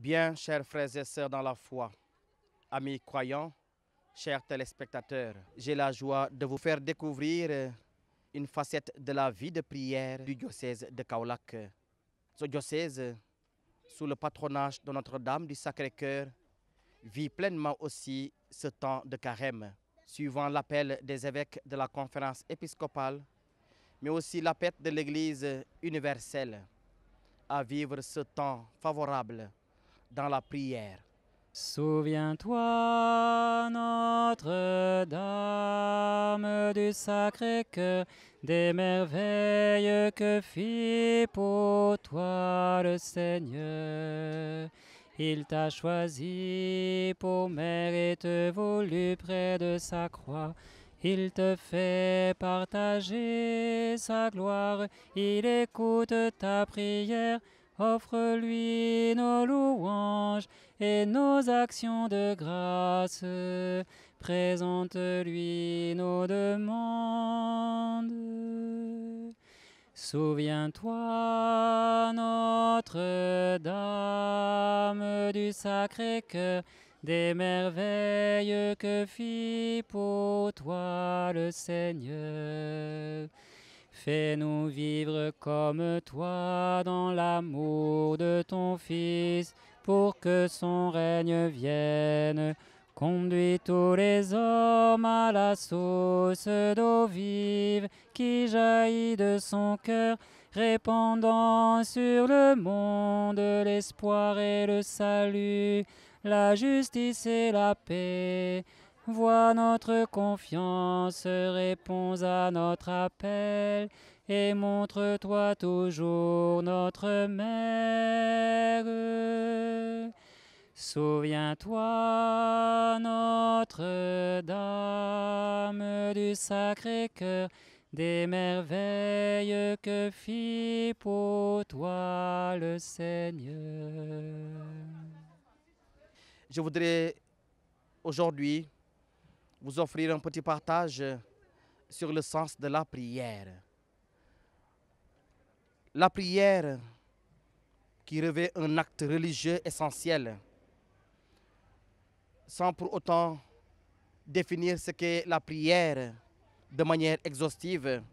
Bien, chers frères et sœurs dans la foi, amis croyants, chers téléspectateurs, j'ai la joie de vous faire découvrir une facette de la vie de prière du diocèse de Kaolack. Ce diocèse, sous le patronage de Notre-Dame du Sacré-Cœur, vit pleinement aussi ce temps de carême, suivant l'appel des évêques de la conférence épiscopale, mais aussi l'appel de l'Église universelle à vivre ce temps favorable dans la prière. Souviens-toi, Notre-Dame du Sacré-Cœur, des merveilles que fit pour toi le Seigneur. Il t'a choisi pour mère et te voulut près de sa croix. Il te fait partager sa gloire, il écoute ta prière. Offre-lui nos louanges et nos actions de grâce. Présente-lui nos demandes. Souviens-toi, Notre-Dame du Sacré-Cœur, des merveilles que fit pour toi le Seigneur. Fais-nous vivre comme toi dans l'amour de ton Fils, pour que son règne vienne. Conduis tous les hommes à la source d'eau vive qui jaillit de son cœur, répandant sur le monde l'espoir et le salut, la justice et la paix. Vois notre confiance, réponds à notre appel, et montre-toi toujours notre Mère. Souviens-toi, Notre-Dame du Sacré-Cœur, des merveilles que fit pour toi le Seigneur. Je voudrais aujourd'hui vous offrir un petit partage sur le sens de la prière. La prière qui revêt un acte religieux essentiel, sans pour autant définir ce qu'est la prière de manière exhaustive,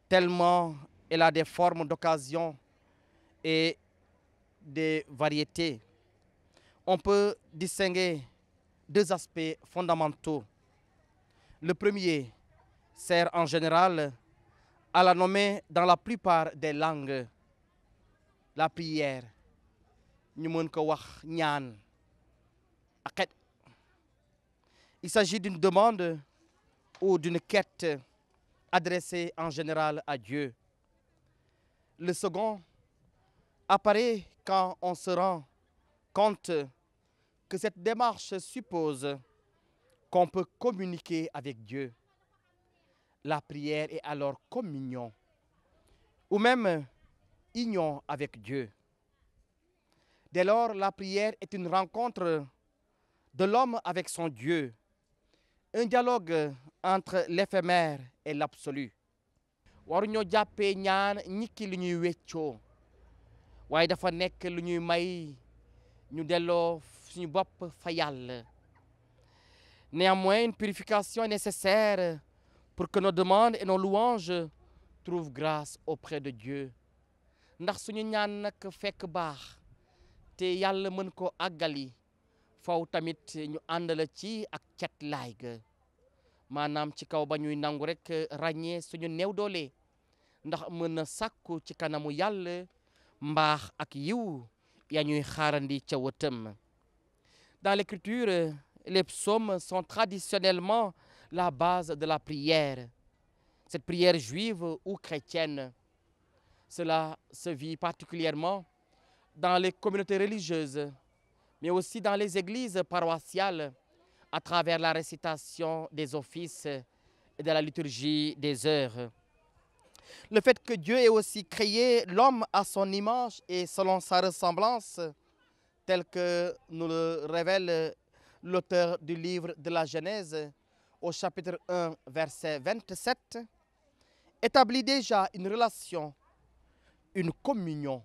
tellement elle a des formes d'occasion et des variétés. On peut distinguer deux aspects fondamentaux. Le premier sert en général à la nommer dans la plupart des langues la prière. Ñu mën ko wax ñaan ak xet. Il s'agit d'une demande ou d'une quête adressée en général à Dieu. Le second apparaît quand on se rend compte que cette démarche suppose qu'on peut communiquer avec Dieu. La prière est alors communion, ou même union avec Dieu. Dès lors, la prière est une rencontre de l'homme avec son Dieu, un dialogue entre l'éphémère et l'absolu. waruñoo jàppee ñaan ñikki lu ñuy weccoo waaye dafa nekk lu ñuy may ñu delloo suñu bopp fa Yàlla. Néanmoins, une purification est nécessaire pour que nos demandes et nos louanges trouvent grâce auprès de Dieu. Ndax suñu ñaan nag fekk baax te Yàlla mën ko àggali, faw tamit ñu àndala ci ak catlaay ga, maanaam ci kaw ba ñuy nangu rek ràññee suñu néew doole, ndax mën na sàkku ci kanamu Yàlla mbaax ak yiw ya ñuy xaarandi ca wëtam. Dans l'écriture, les psaumes sont traditionnellement la base de la prière. Cette prière juive ou chrétienne, cela se vit particulièrement dans les communautés religieuses, mais aussi dans les églises paroissiales, à travers la récitation des offices et de la liturgie des heures. Le fait que Dieu ait aussi créé l'homme à son image et selon sa ressemblance, tel que nous le révèle l'auteur du livre de la Genèse, au chapitre 1, verset 27, établit déjà une relation, une communion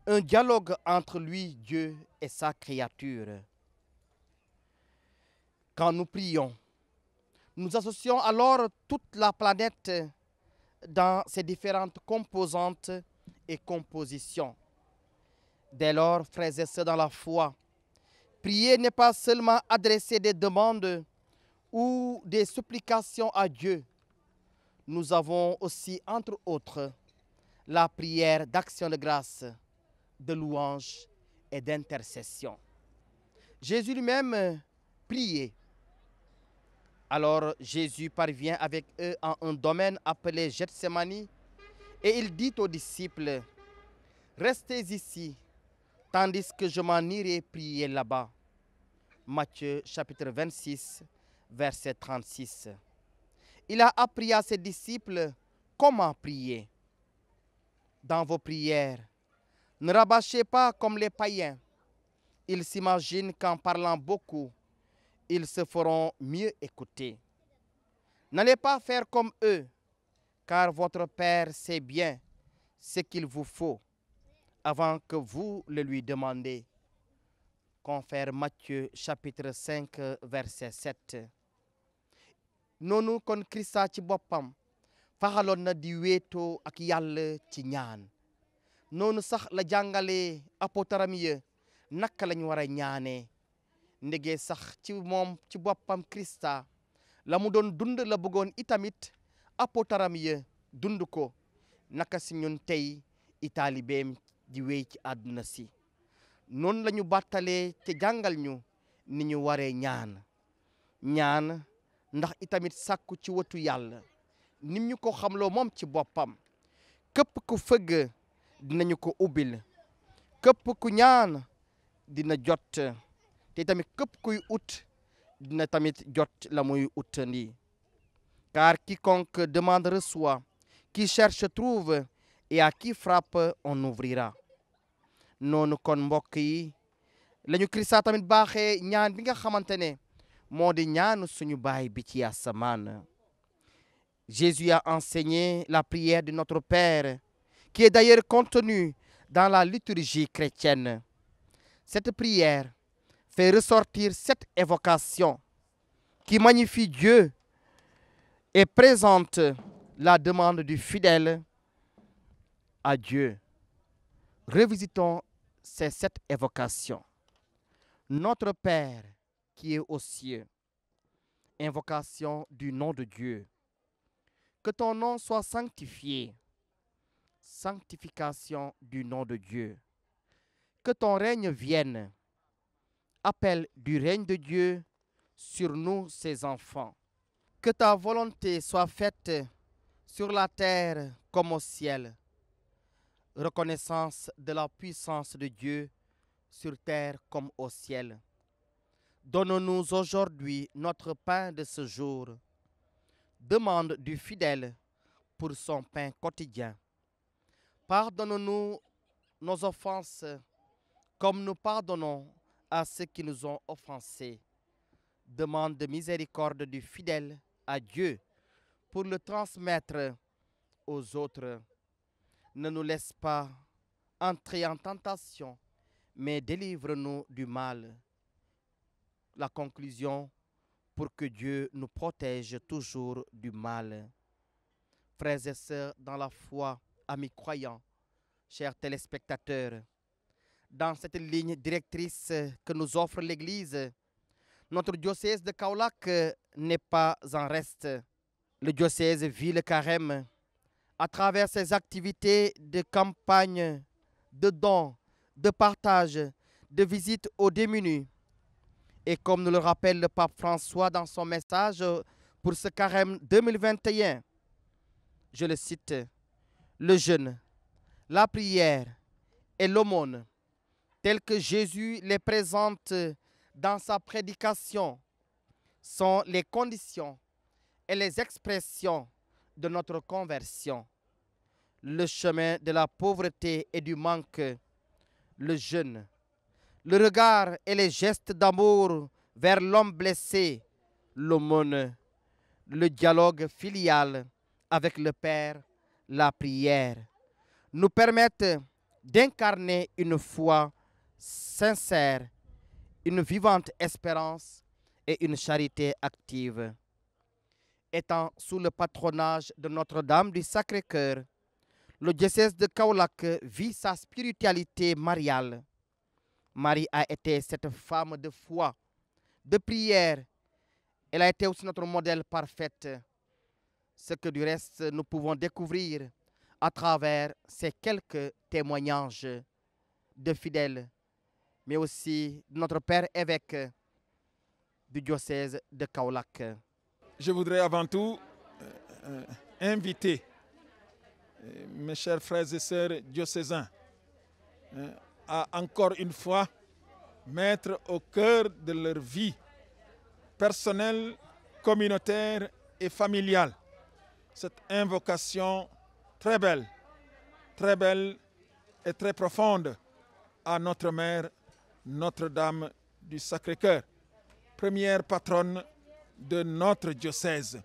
un dialogue entre lui, Dieu, et sa créature. Quand nous prions, nous associons alors toute la planète dans ses différentes composantes et compositions. Dès lors, frères et sœurs dans la foi, prier n'est pas seulement adresser des demandes ou des supplications à Dieu. Nous avons aussi, entre autres, la prière d'action de grâce, de louange et d'intercession. Jésus lui-même priait. Alors Jésus parvient avec eux en un domaine appelé Gethsémani et il dit aux disciples, « Restez ici, tandis que je m'en irai prier là-bas. » Matthieu chapitre 26, verset 36. Il a appris à ses disciples comment prier. Dans vos prières, ne rabâchez pas comme les païens. Ils s'imaginent qu'en parlant beaucoup, ils se feront mieux écouter. N'allez pas faire comme eux, car votre Père sait bien ce qu'il vous faut avant que vous le lui demandiez. Confère Matthieu chapitre 5 verset 7. Noonu kon Krista ci boppam faxaloon na di wéetoo ak Yàlla ci ñaan. Noonu sax la jàngale apôtaram ya naka lañ war a ñaanee. Ndege sax ci moom ci boppam Krista la mu doon dund la bëggoon itamit apôtaram ya dund ko naka si ñun tey i taalibeem di wéy ci àdduna si. Noonu la ñu bàttalee te jàngal ñu ni ñu waree ñaan ndax itamit sàkku ci wetu Yàlla nim ñu ko xamloo moom ci boppam. Képp ku fëgg dinañu ko ubbil, képp ku ñaan dina jot te tamit képp kuy ut dina tamit jot la muy utandi. Car quiconque demande reçoit, qui cherche trouve et à qui frappe on ouvrira. Noonu kon mbokk yi lañu Krista tamit baaxee ñaan bi nga xamante ne moo di ñaanu suñu baay bi ci asamaan. Jésus a enseigné la prière de notre Père, qui est d'ailleurs contenue dans la liturgie chrétienne. Cette prière fait ressortir 7 évocations qui magnifient Dieu et présente la demande du fidèle à Dieu. Revisitons ces 7 évocations. Notre Père qui est aux cieux. Invocation du nom de Dieu. Que ton nom soit sanctifié. Sanctification du nom de Dieu. Que ton règne vienne. Appel du règne de Dieu sur nous, ses enfants. Que ta volonté soit faite sur la terre comme au ciel. Reconnaissance de la puissance de Dieu sur terre comme au ciel. Donne-nous aujourd'hui notre pain de ce jour. Demande du fidèle pour son pain quotidien. Pardonne-nous nos offenses comme nous pardonnons à ceux qui nous ont offensés. Demande de miséricorde du fidèle à Dieu pour le transmettre aux autres. Ne nous laisse pas entrer en tentation, mais délivre-nous du mal. La conclusion, pour que Dieu nous protège toujours du mal. Frères et sœurs dans la foi, amis croyants, chers téléspectateurs, dans cette ligne directrice que nous offre l'Église, notre diocèse de Kaolack n'est pas en reste. Le diocèse vit le carême à travers ses activités de campagne, de dons, de partage, de visite aux démunis. Et comme nous le rappelle le pape François dans son message pour ce carême 2021, je le cite, le jeûne, la prière et l'aumône, tels que Jésus les présente dans sa prédication, sont les conditions et les expressions de notre conversion. Le chemin de la pauvreté et du manque, le jeûne, le regard et les gestes d'amour vers l'homme blessé, l'aumône, le dialogue filial avec le Père, la prière, nous permettent d'incarner une foi sincère, une vivante espérance et une charité active. Étant sous le patronage de Notre-Dame du Sacré-Cœur, le diocèse de Kaolack vit sa spiritualité mariale. Marie a été cette femme de foi, de prière. Elle a été aussi notre modèle parfait, ce que du reste nous pouvons découvrir à travers ces quelques témoignages de fidèles, mais aussi de notre Père évêque du diocèse de Kaolack. Je voudrais avant tout inviter mes chers frères et sœurs diocésains à encore une fois mettre au cœur de leur vie personnelle, communautaire et familiale cette invocation très belle et très profonde à notre Mère, Notre-Dame du Sacré-Cœur, première patronne de notre diocèse.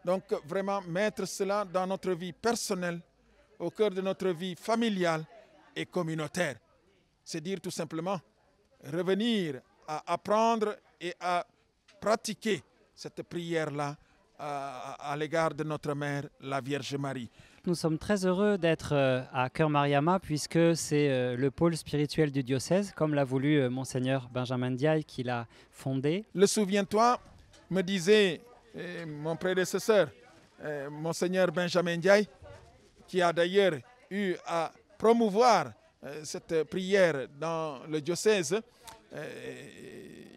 Donc vraiment mettre cela dans notre vie personnelle, au cœur de notre vie familiale et communautaire. C'est dire tout simplement revenir à apprendre et à pratiquer cette prière-là à l'égard de notre Mère, la Vierge Marie. Nous sommes très heureux d'être à Cœur Mariama puisque c'est le pôle spirituel du diocèse, comme l'a voulu Monseigneur Benjamin Ndiaye qui l'a fondé. Le souviens-toi, me disait mon prédécesseur, Monseigneur Benjamin Ndiaye, qui a d'ailleurs eu à promouvoir cette prière dans le diocèse,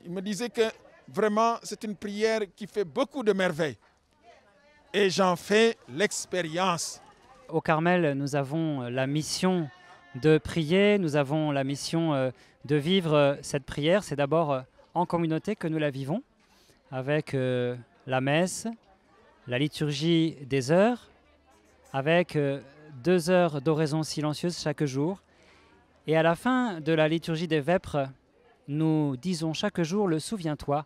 il me disait que vraiment c'est une prière qui fait beaucoup de merveilles. Et j'en fais l'expérience. Au Carmel, nous avons la mission de prier, nous avons la mission de vivre cette prière. C'est d'abord en communauté que nous la vivons, avec la messe, la liturgie des heures, avec 2 heures d'oraison silencieuse chaque jour. Et à la fin de la liturgie des vêpres, nous disons chaque jour le Souviens-toi,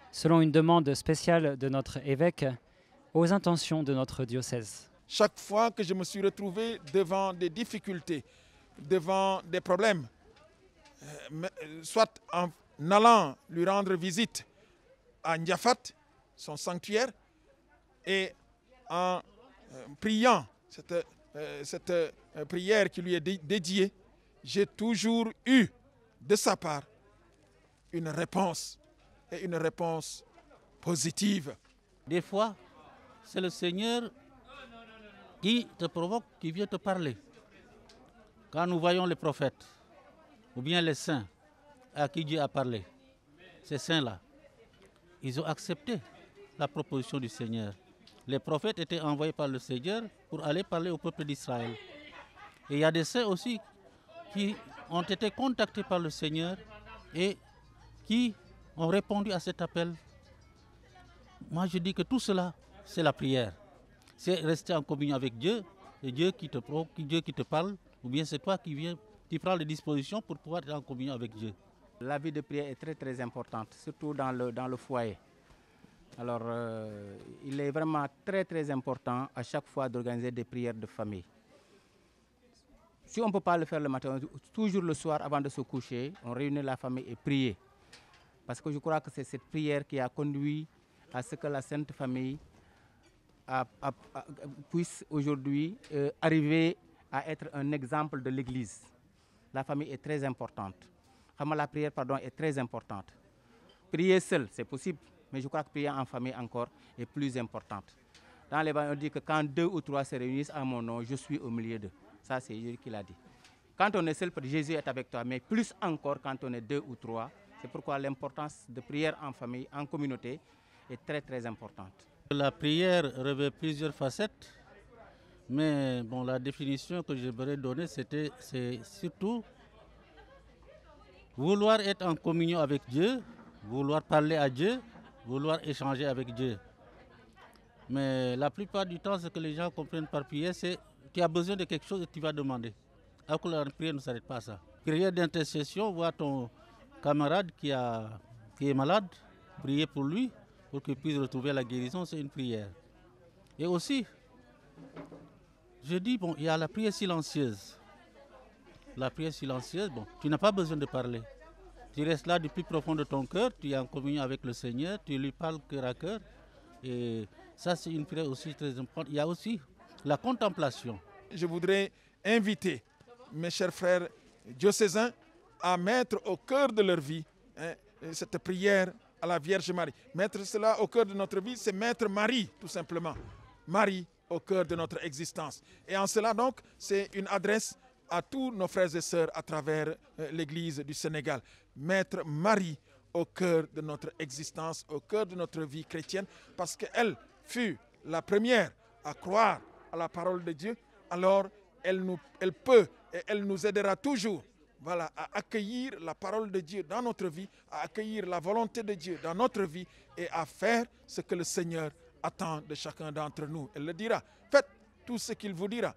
selon une demande spéciale de notre évêque, aux intentions de notre diocèse. Chaque fois que je me suis retrouvé devant des difficultés, devant des problèmes, soit en allant lui rendre visite à Ndiafat, son sanctuaire, et en priant cette prière qui lui est dédiée, j'ai toujours eu de sa part une réponse, et une réponse positive. Des fois, c'est le Seigneur qui te provoque, qui vient te parler. Quand nous voyons les prophètes, ou bien les saints à qui Dieu a parlé, ces saints-là, ils ont accepté la proposition du Seigneur. Les prophètes étaient envoyés par le Seigneur pour aller parler au peuple d'Israël. Et il y a des saints aussi qui ont été contactés par le Seigneur et qui ont répondu à cet appel. Moi, je dis que tout cela, c'est la prière. C'est rester en communion avec Dieu, et Dieu qui te provoque, Dieu qui te parle, ou bien c'est toi qui viens, qui prends les dispositions pour pouvoir être en communion avec Dieu. La vie de prière est très très importante, surtout dans le foyer. Alors, il est vraiment très très important à chaque fois d'organiser des prières de famille. Si on ne peut pas le faire le matin, toujours le soir avant de se coucher, on réunit la famille et prier. Parce que je crois que c'est cette prière qui a conduit à ce que la Sainte Famille puisse aujourd'hui arriver à être un exemple de l'Église. La famille est très importante. La prière, est très importante. Prier seul, c'est possible, mais je crois que prier en famille encore est plus importante. Dans l'Évangile, on dit que quand 2 ou 3 se réunissent à mon nom, je suis au milieu d'eux. Ça, c'est Jésus qui l'a dit. Quand on est seul, Jésus est avec toi, mais plus encore quand on est 2 ou 3. C'est pourquoi l'importance de prière en famille, en communauté, est très très importante. La prière revêt plusieurs facettes, mais bon, la définition que j'aimerais donner, c'est surtout vouloir être en communion avec Dieu, vouloir parler à Dieu, vouloir échanger avec Dieu. Mais la plupart du temps, ce que les gens comprennent par prière, c'est que tu as besoin de quelque chose et tu vas demander. Alors que la prière ne s'arrête pas à ça. Prière d'intercession, voir ton camarade qui est malade, prier pour lui, pour qu'il puisse retrouver la guérison, c'est une prière. Et aussi, je dis, bon, il y a la prière silencieuse. la prière silencieuse, bon, tu n'as pas besoin de parler. Tu restes là du plus profond de ton cœur, tu es en communion avec le Seigneur, tu lui parles cœur à cœur. Et ça, c'est une prière aussi très importante. Il y a aussi la contemplation. Je voudrais inviter mes chers frères diocésains à mettre au cœur de leur vie cette prière à la Vierge Marie. Mettre cela au cœur de notre vie, c'est mettre Marie, tout simplement. Marie au cœur de notre existence. Et en cela, donc, c'est une adresse à tous nos frères et sœurs à travers l'Église du Sénégal. Mettre Marie au cœur de notre existence, au cœur de notre vie chrétienne, parce qu'elle fut la première à croire à la parole de Dieu, alors elle peut et elle nous aidera toujours, voilà, à accueillir la parole de Dieu dans notre vie, à accueillir la volonté de Dieu dans notre vie et à faire ce que le Seigneur attend de chacun d'entre nous. Elle le dira, faites tout ce qu'il vous dira,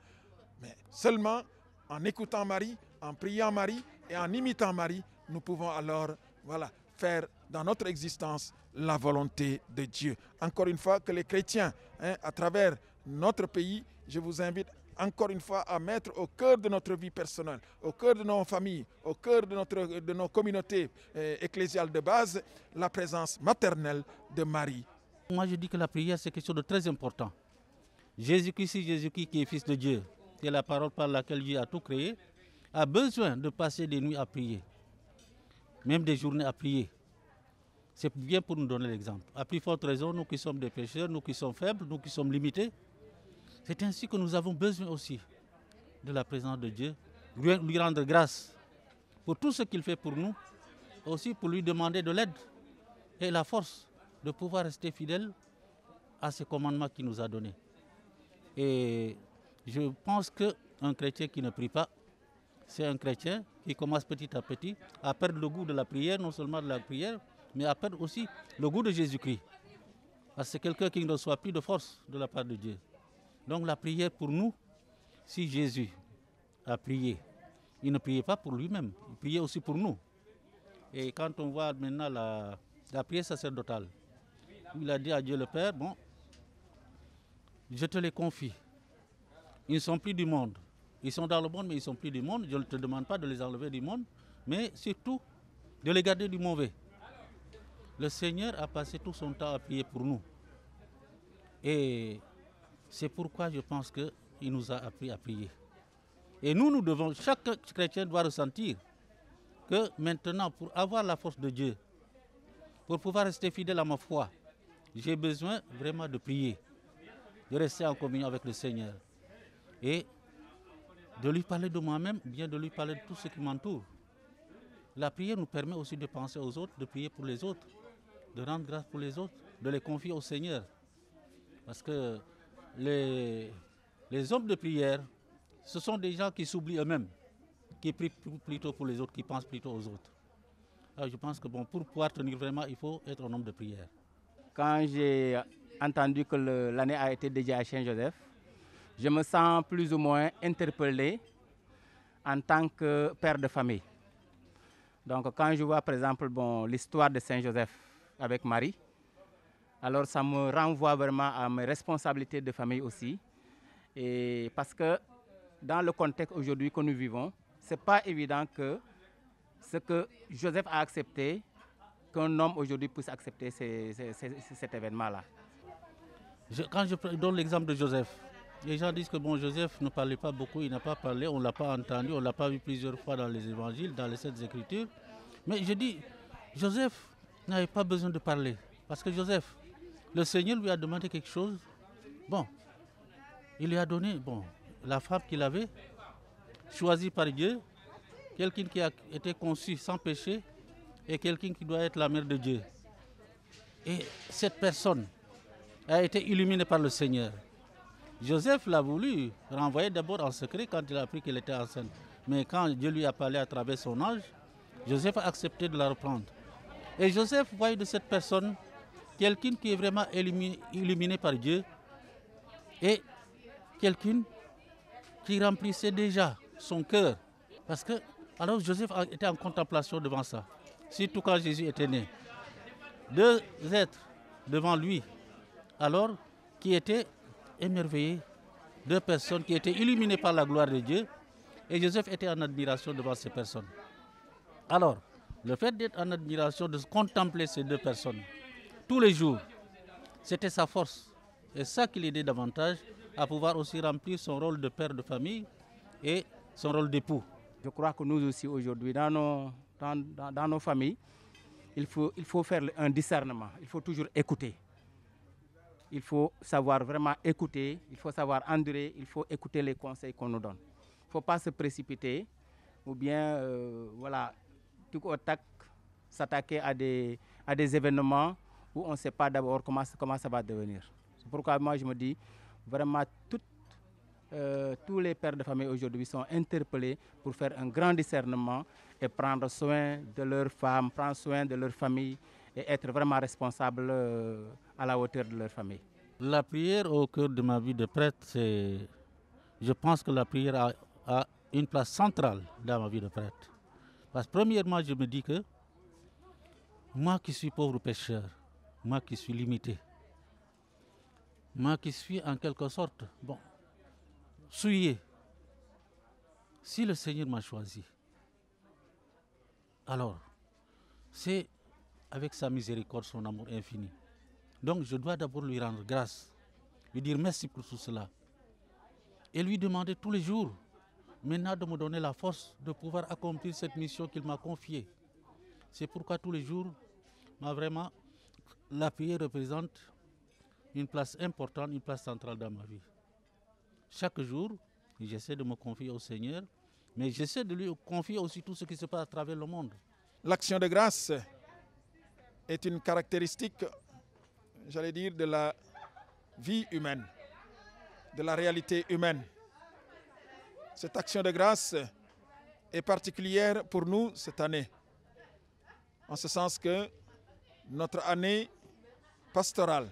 mais seulement en écoutant Marie, en priant Marie et en imitant Marie, nous pouvons alors, voilà, faire dans notre existence la volonté de Dieu. Encore une fois, que les chrétiens, à travers notre pays, je vous invite encore une fois à mettre au cœur de notre vie personnelle, au cœur de nos familles, au cœur de nos communautés ecclésiales de base, la présence maternelle de Marie. Moi, je dis que la prière, c'est quelque chose de très important. Jésus-Christ qui est Fils de Dieu, qui est la parole par laquelle Dieu a tout créé, a besoin de passer des nuits à prier, même des journées à prier. C'est bien pour nous donner l'exemple. À plus forte raison, nous qui sommes des pécheurs, nous qui sommes faibles, nous qui sommes limités, c'est ainsi que nous avons besoin aussi de la présence de Dieu, lui rendre grâce pour tout ce qu'il fait pour nous, aussi pour lui demander de l'aide et la force de pouvoir rester fidèle à ces commandements qu'il nous a donnés. Et je pense qu'un chrétien qui ne prie pas, c'est un chrétien qui commence petit à petit à perdre le goût de la prière, non seulement de la prière, mais à perdre aussi le goût de Jésus-Christ. Parce que c'est quelqu'un qui ne reçoit plus de force de la part de Dieu. Donc la prière pour nous, si Jésus a prié, il ne priait pas pour lui-même, il priait aussi pour nous. Et quand on voit maintenant la prière sacerdotale, il a dit à Dieu le Père, bon, je te les confie. Ils ne sont plus du monde. Ils sont dans le monde, mais ils ne sont plus du monde. Je ne te demande pas de les enlever du monde, mais surtout de les garder du mauvais. Le Seigneur a passé tout son temps à prier pour nous. Et c'est pourquoi je pense qu'il nous a appris à prier. Et nous devons, chaque chrétien doit ressentir que maintenant, pour avoir la force de Dieu, pour pouvoir rester fidèle à ma foi, j'ai besoin vraiment de prier, de rester en communion avec le Seigneur et de lui parler de moi-même, bien de lui parler de tout ce qui m'entoure. La prière nous permet aussi de penser aux autres, de prier pour les autres, de rendre grâce pour les autres, de les confier au Seigneur. Parce que les hommes de prière, ce sont des gens qui s'oublient eux-mêmes, qui prient plutôt pour les autres, qui pensent plutôt aux autres. Alors je pense que bon, pour pouvoir tenir vraiment, il faut être un homme de prière. Quand j'ai entendu que l'année a été dédiée à Saint-Joseph, je me sens plus ou moins interpellé en tant que père de famille. Donc quand je vois par exemple l'histoire de Saint-Joseph avec Marie, alors ça me renvoie vraiment à mes responsabilités de famille aussi. Et parce que dans le contexte aujourd'hui que nous vivons, ce n'est pas évident que ce que Joseph a accepté, qu'un homme aujourd'hui puisse accepter cet événement-là. Quand je donne l'exemple de Joseph, les gens disent que bon, Joseph ne parlait pas beaucoup, il n'a pas parlé, on ne l'a pas entendu, on ne l'a pas vu plusieurs fois dans les évangiles, dans les Saintes Écritures. Mais je dis, Joseph n'avait pas besoin de parler. Parce que Joseph, le Seigneur lui a demandé quelque chose. Bon, il lui a donné la femme qu'il avait, choisie par Dieu, quelqu'un qui a été conçu sans péché et quelqu'un qui doit être la mère de Dieu. Et cette personne a été illuminée par le Seigneur. Joseph l'a voulu renvoyer d'abord en secret quand il a appris qu'elle était enceinte. Mais quand Dieu lui a parlé à travers son ange, Joseph a accepté de la reprendre. Et Joseph voyait de cette personne quelqu'un qui est vraiment illuminé par Dieu et quelqu'un qui remplissait déjà son cœur. Parce que alors Joseph était en contemplation devant ça. Surtout quand Jésus était né. Deux êtres devant lui, alors qui étaient émerveillés, deux personnes qui étaient illuminées par la gloire de Dieu Et Joseph était en admiration devant ces personnes. Alors, le fait d'être en admiration, de contempler ces deux personnes, tous les jours, c'était sa force. Et ça qui l'aidait davantage à pouvoir aussi remplir son rôle de père de famille et son rôle d'époux. Je crois que nous aussi aujourd'hui, dans nos familles, il faut faire un discernement, il faut toujours écouter. Il faut savoir vraiment écouter, il faut savoir endurer, il faut écouter les conseils qu'on nous donne. Il ne faut pas se précipiter ou bien tout au tac, s'attaquer à des événements où on ne sait pas d'abord comment ça va devenir. C'est pourquoi moi je me dis, vraiment tous les pères de famille aujourd'hui sont interpellés pour faire un grand discernement et prendre soin de leurs femmes, prendre soin de leur famille et être vraiment responsables à la hauteur de leur famille. La prière au cœur de ma vie de prêtre, je pense que la prière a une place centrale dans ma vie de prêtre. Parce que premièrement, je me dis que moi qui suis pauvre pécheur, moi qui suis limité, moi qui suis en quelque sorte, souillé, si le Seigneur m'a choisi, alors c'est avec sa miséricorde, son amour infini. Donc je dois d'abord lui rendre grâce, lui dire merci pour tout cela. Et lui demander tous les jours, maintenant de me donner la force de pouvoir accomplir cette mission qu'il m'a confiée. C'est pourquoi tous les jours, vraiment, la prière représente une place importante, une place centrale dans ma vie. Chaque jour, j'essaie de me confier au Seigneur, mais j'essaie de lui confier aussi tout ce qui se passe à travers le monde. L'action de grâce est une caractéristique, j'allais dire, de la vie humaine, de la réalité humaine. Cette action de grâce est particulière pour nous cette année, en ce sens que notre année pastorale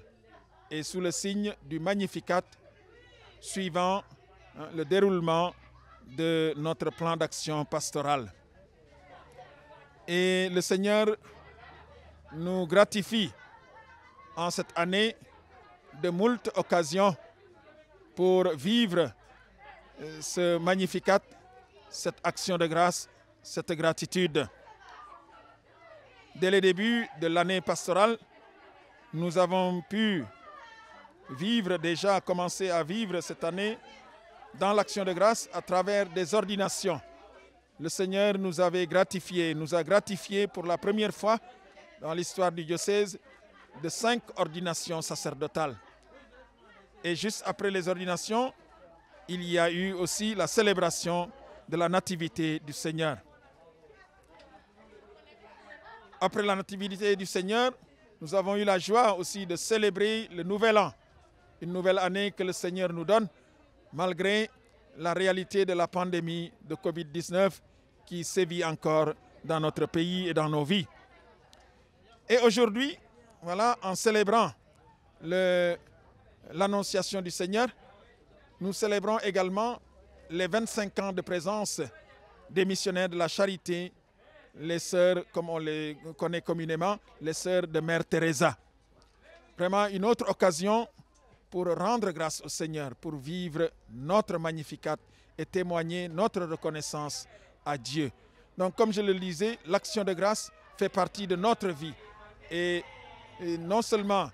est sous le signe du Magnificat, suivant le déroulement de notre plan d'action pastoral. Et le Seigneur nous gratifie en cette année de moultes occasions pour vivre ce Magnificat, cette action de grâce, cette gratitude. Dès le début de l'année pastorale, nous avons pu commencer à vivre cette année dans l'action de grâce à travers des ordinations. Le Seigneur nous a gratifié pour la première fois dans l'histoire du diocèse de 5 ordinations sacerdotales. Et juste après les ordinations, il y a eu aussi la célébration de la Nativité du Seigneur. Après la Nativité du Seigneur, nous avons eu la joie aussi de célébrer le Nouvel An, une nouvelle année que le Seigneur nous donne, malgré la réalité de la pandémie de Covid-19 qui sévit encore dans notre pays et dans nos vies. Et aujourd'hui, voilà, en célébrant l'Annonciation du Seigneur, nous célébrons également les 25 ans de présence des missionnaires de la charité, les sœurs, comme on les connaît communément, les sœurs de Mère Teresa. Vraiment une autre occasion pour rendre grâce au Seigneur, pour vivre notre Magnificat et témoigner notre reconnaissance à Dieu. Donc, comme je le disais, l'action de grâce fait partie de notre vie. Et non seulement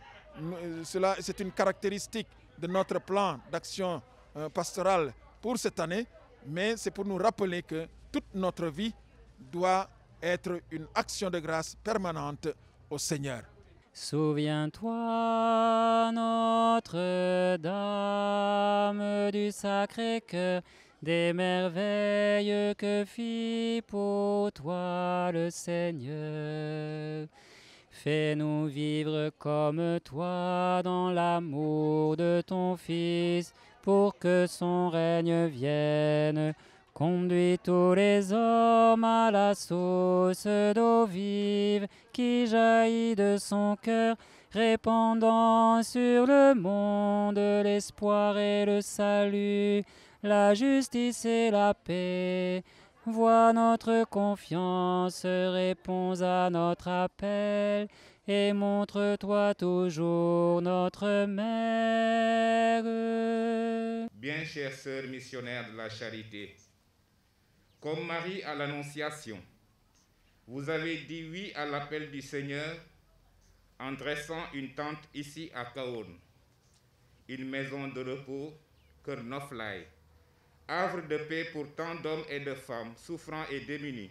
cela, c'est une caractéristique de notre plan d'action pastorale pour cette année, mais c'est pour nous rappeler que toute notre vie doit être une action de grâce permanente au Seigneur. Souviens-toi, Notre-Dame du Sacré-Cœur, des merveilles que fit pour toi le Seigneur. Fais-nous vivre comme toi dans l'amour de ton Fils, pour que son règne vienne. Conduis tous les hommes à la source d'eau vive qui jaillit de son cœur, répandant sur le monde l'espoir et le salut, la justice et la paix. Vois notre confiance, réponds à notre appel, et montre-toi toujours notre mère. Bien chères sœurs missionnaires de la charité, Comme Marie à l'Annonciation, vous avez dit oui à l'appel du Seigneur en dressant une tente ici à Kahone, une maison de repos, Kër Noflaye, havre de paix pour tant d'hommes et de femmes souffrants et démunis,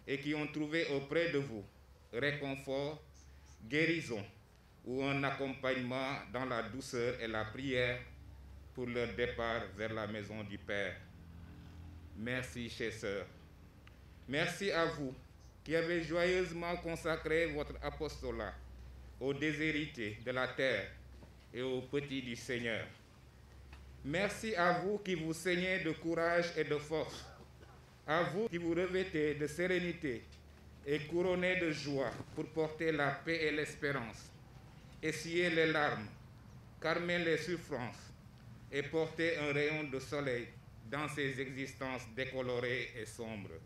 et qui ont trouvé auprès de vous réconfort, guérison ou un accompagnement dans la douceur et la prière pour leur départ vers la maison du Père. Merci, chers sœurs. Merci à vous qui avez joyeusement consacré votre apostolat aux déshérités de la terre et aux petits du Seigneur. Merci à vous qui vous ceignez de courage et de force, à vous qui vous revêtez de sérénité et couronnez de joie pour porter la paix et l'espérance, essuyer les larmes, calmer les souffrances et porter un rayon de soleil dans ces existences décolorées et sombres.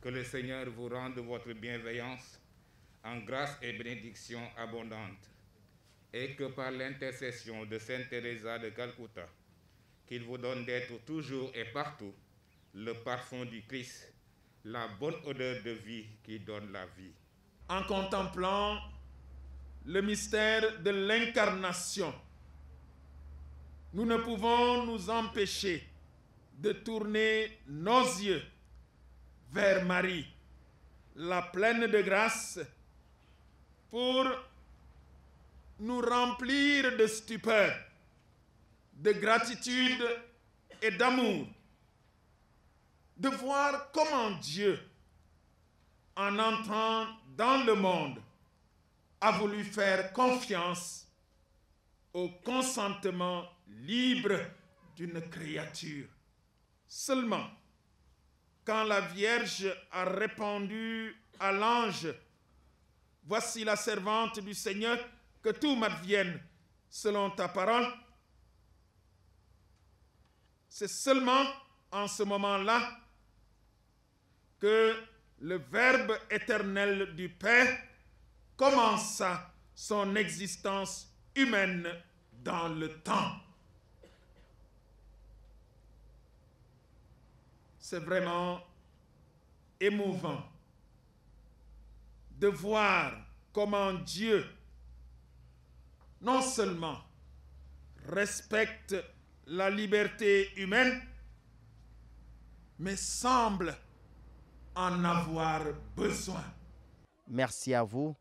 Que le Seigneur vous rende votre bienveillance en grâce et bénédiction abondante, et que par l'intercession de Sainte Teresa de Calcutta, qu'il vous donne d'être toujours et partout le parfum du Christ, la bonne odeur de vie qui donne la vie. En contemplant le mystère de l'incarnation, nous ne pouvons nous empêcher de tourner nos yeux vers Marie, la pleine de grâce, pour nous remplir de stupeur, de gratitude et d'amour, de voir comment Dieu, en entrant dans le monde, a voulu faire confiance au consentement libre d'une créature. Seulement, quand la Vierge a répondu à l'ange, « Voici la servante du Seigneur, que tout m'advienne selon ta parole », c'est seulement en ce moment-là que le Verbe éternel du Père commença son existence humaine dans le temps. C'est vraiment émouvant de voir comment Dieu non seulement respecte la liberté humaine, mais semble en avoir besoin. Merci à vous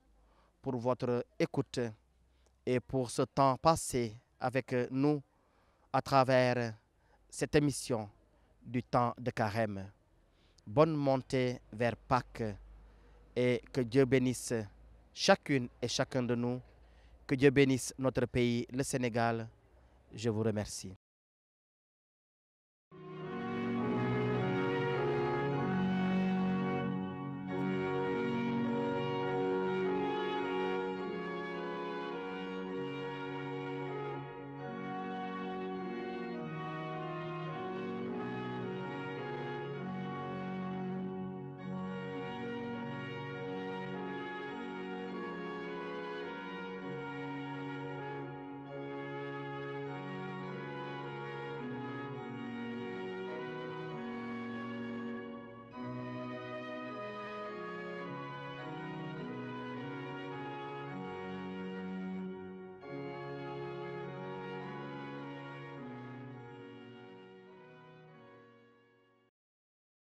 pour votre écoute et pour ce temps passé avec nous à travers cette émission du temps de Carême. Bonne montée vers Pâques et que Dieu bénisse chacune et chacun de nous. Que Dieu bénisse notre pays, le Sénégal. Je vous remercie.